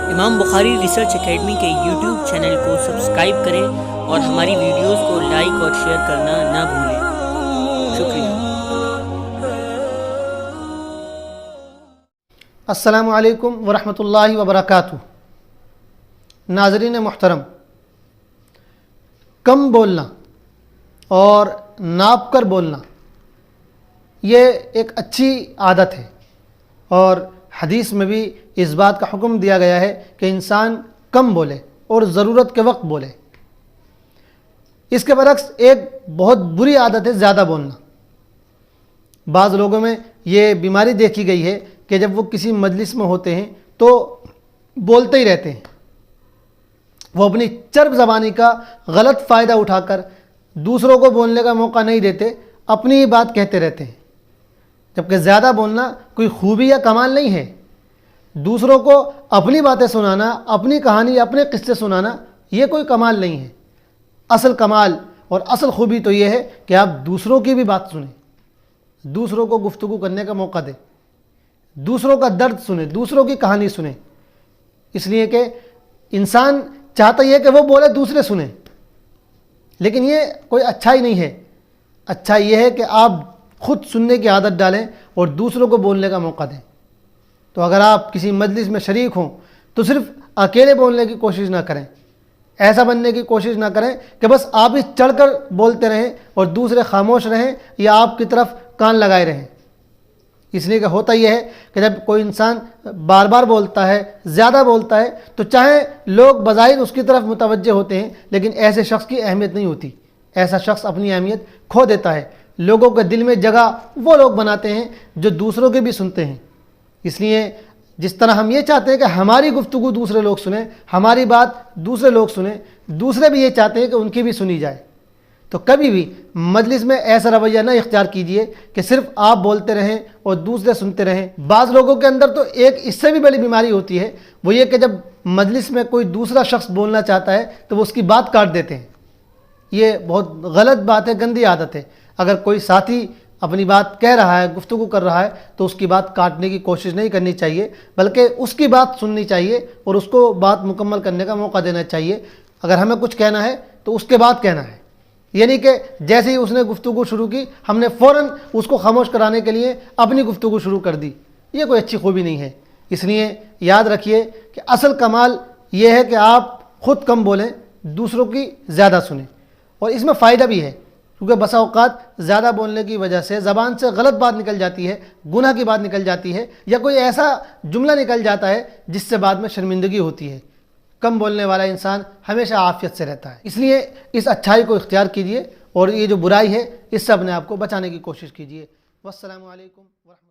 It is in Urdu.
امام بخاری ریسرچ اکیڈمی کے یوٹیوب چینل کو سبسکرائب کریں اور ہماری ویڈیوز کو لائک اور شیئر کرنا نہ بھولیں۔ شکریہ۔ السلام علیکم ورحمۃ اللہ وبرکاتہ۔ ناظرین محترم، کم بولنا اور ناپ کر بولنا یہ ایک اچھی عادت ہے، اور حدیث میں بھی اس بات کا حکم دیا گیا ہے کہ انسان کم بولے اور ضرورت کے وقت بولے۔ اس کے برعکس ایک بہت بری عادت ہے زیادہ بولنا۔ بعض لوگوں میں یہ بیماری دیکھی گئی ہے کہ جب وہ کسی مجلس میں ہوتے ہیں تو بولتے ہی رہتے ہیں، وہ اپنی چرب زبانی کا غلط فائدہ اٹھا کر دوسروں کو بولنے کا موقع نہیں دیتے، اپنی ہی بات کہتے رہتے ہیں، جبکہ زیادہ بولنا کوئی خوبی یا کمال نہیں ہے۔ دوسروں کو اپنی باتیں سنانا، اپنی کہانی، اپنے قصے سنانا یہ کوئی کمال نہیں ہے۔ اصل کمال اور اصل خوبی تو یہ ہے کہ آپ دوسروں کی بھی بات سنیں، دوسروں کو گفتگو کرنے کا موقع دیں، دوسروں کا درد سنیں، دوسروں کی کہانی سنیں، اس لیے کہ انسان چاہتا یہ ہے کہ وہ بولے دوسرے سنیں، لیکن یہ کوئی اچھائی نہیں ہے۔ اچھا یہ ہے کہ آپ خود سننے کی عادت ڈالیں اور دوسروں کو بولنے کا موقع دیں۔ تو اگر آپ کسی مجلس میں شریک ہوں تو صرف اکیلے بولنے کی کوشش نہ کریں، ایسا بننے کی کوشش نہ کریں کہ بس آپ ہی چڑھ کر بولتے رہیں اور دوسرے خاموش رہیں یا آپ کی طرف کان لگائے رہیں۔ اس لیے کہ ہوتا یہ ہے کہ جب کوئی انسان بار بار بولتا ہے، زیادہ بولتا ہے، تو چاہے لوگ بظاہر اس کی طرف متوجہ ہوتے ہیں، لیکن ایسے شخص کی اہمیت نہیں ہوتی۔ ایسا شخص اپنی اہمیت کھو دیتا ہے۔ لوگوں کے دل میں جگہ وہ لوگ بناتے ہیں جو دوسروں کے بھی سنتے ہیں۔ اس لیے جس طرح ہم یہ چاہتے ہیں کہ ہماری گفتگو دوسرے لوگ سنیں، ہماری بات دوسرے لوگ سنیں، دوسرے بھی یہ چاہتے ہیں کہ ان کی بھی سنی جائے۔ تو کبھی بھی مجلس میں ایسا رویہ نہ اختیار کیجئے کہ صرف آپ بولتے رہیں اور دوسرے سنتے رہیں۔ بعض لوگوں کے اندر تو ایک اس سے بھی بڑی بیماری ہوتی ہے، وہ یہ کہ جب مجلس میں کوئی دوسرا شخص بولنا چاہتا ہے تو وہ اس کی بات کاٹ دیتے ہیں۔ یہ بہت غلط بات ہے، گندی عادت ہے۔ اگر کوئی ساتھی اپنی بات کہہ رہا ہے، گفتگو کر رہا ہے، تو اس کی بات کاٹنے کی کوشش نہیں کرنی چاہیے، بلکہ اس کی بات سننی چاہیے اور اس کو بات مکمل کرنے کا موقع دینا چاہیے۔ اگر ہمیں کچھ کہنا ہے تو اس کے بعد کہنا ہے، یعنی کہ جیسے ہی اس نے گفتگو شروع کی ہم نے فوراً اس کو خاموش کرانے کے لیے اپنی گفتگو شروع کر دی۔ یہ کوئی اچھی خوبی نہیں ہے۔ اس لیے یاد رکھیے کہ اصل کمال یہ ہے کہ آپ خود کم بولیں، دوسروں کی زیادہ سنیں، اور اس میں فائدہ بھی ہے، کیونکہ بسا اوقات زیادہ بولنے کی وجہ سے زبان سے غلط بات نکل جاتی ہے، گناہ کی بات نکل جاتی ہے، یا کوئی ایسا جملہ نکل جاتا ہے جس سے بعد میں شرمندگی ہوتی ہے۔ کم بولنے والا انسان ہمیشہ عافیت سے رہتا ہے۔ اس لیے اس اچھائی کو اختیار کیجئے اور یہ جو برائی ہے اس سے اپنے آپ کو بچانے کی کوشش کیجئے۔ والسلام علیکم ورحمۃ اللہ۔